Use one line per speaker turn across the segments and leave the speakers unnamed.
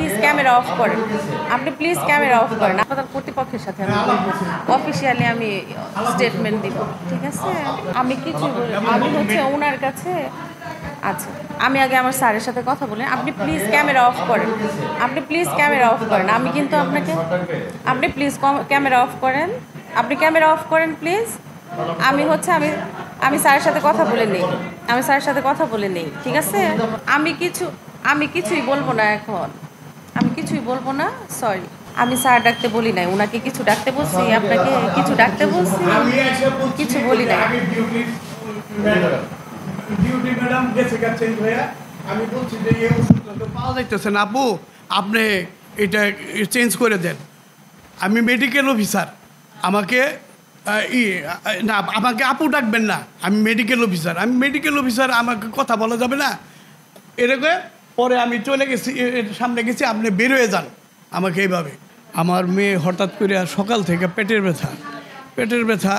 Please camera off করেন, আপনি please camera off করেন। আপনার কর্তৃপক্ষের সাথে আমি অফিসিয়ালি আমি স্টেটমেন্ট দিব, ঠিক আছে? আমি কিছু আমি হচ্ছে ওনার কাছে, আচ্ছা আমি আগে আমার স্যারের সাথে কথা বলেন। আপনি প্লিজ ক্যামেরা অফ করেন, আপনি প্লিজ ক্যামেরা অফ করেন। আমি কিন্তু আপনাকে, আপনি প্লিজ ক্যামেরা অফ করেন, আপনি ক্যামেরা অফ করেন প্লিজ। আমি হচ্ছে আমি স্যারের সাথে কথা বলে নেই, আমি স্যারের সাথে কথা বলে নেই, ঠিক আছে? আমি কিছুই বলবো না এখন, আমি কিছুই বলবো না, সরি। আমি স্যার ডাকতে বলি নাই, ওনাকে কিছু ডাকতে বলছি, আপনাকে কিছু ডাকতে বলছি, কিছু বলি নাই।
ডিউটি ম্যাডাম গেছে চেঞ্জ হয়ে, আমি বলছি যে এই ওষুধটা তো পাওয়া যাইতেছে না আপু, আপনি এটা চেঞ্জ করে দেন। আমি মেডিকেল অফিসার, আমাকে না আমাকে আপু ডাকবেন না, আমি মেডিকেল অফিসার, আমি মেডিকেল অফিসার, আমাকে কথা বলা যাবে না এরকম। পরে আমি চলে গেছি, সামনে গেছি, আপনি বের হয়ে যান, আমাকে এইভাবে। আমার মেয়ে হঠাৎ করে সকাল থেকে পেটের ব্যথা,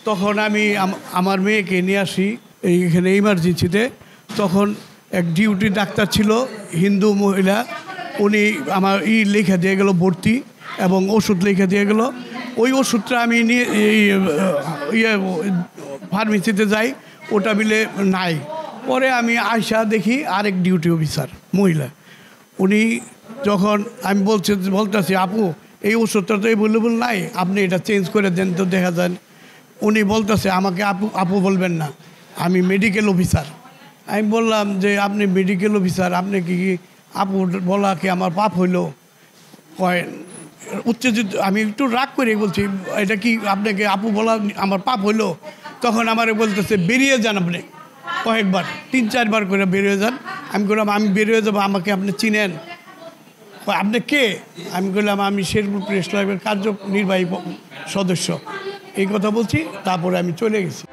তখন আমি আমার মেয়েকে নিয়ে আসি এইখানে ইমার্জেন্সিতে। তখন এক ডিউটি ডাক্তার ছিল, হিন্দু মহিলা, উনি আমার লেখা দিয়ে গেল ভর্তি এবং ওষুধ লেখা দিয়ে গেল। ওই ওষুধটা আমি নিয়ে ফার্মেসিতে যাই, ওটা মিলে নাই। পরে আমি আয়সা দেখি আরেক ডিউটি অফিসার মহিলা, উনি যখন আমি বলতেছি আপু এই ওষুধটা তো অ্যাভেলেবল নাই, আপনি এটা চেঞ্জ করে দেন তো দেখা যায়। উনি বলতেছে আমাকে আপু বলবেন না, আমি মেডিকেল অফিসার। আমি বললাম যে আপনি মেডিকেল অফিসার, আপনি কি আপু বলা কি আমার পাপ হইলো? কয় উত্তেজিত, আমি একটু রাগ করে বলছি এটা কি আপনাকে আপু বলা আমার পাপ হইলো? তখন আমার বলতেছে বেরিয়ে যান আপনি, কয়েকবার 3-4 বার করে বেরিয়ে যান। আমি বললাম আমি বেরিয়ে যাবো, আমাকে আপনি চিনেন? আপনি কে? আমি বললাম আমি শেরপুর প্রেস ক্লাবের কার্যনির্বাহী সদস্য, এই কথা বলছি। তারপরে আমি চলে গেছি।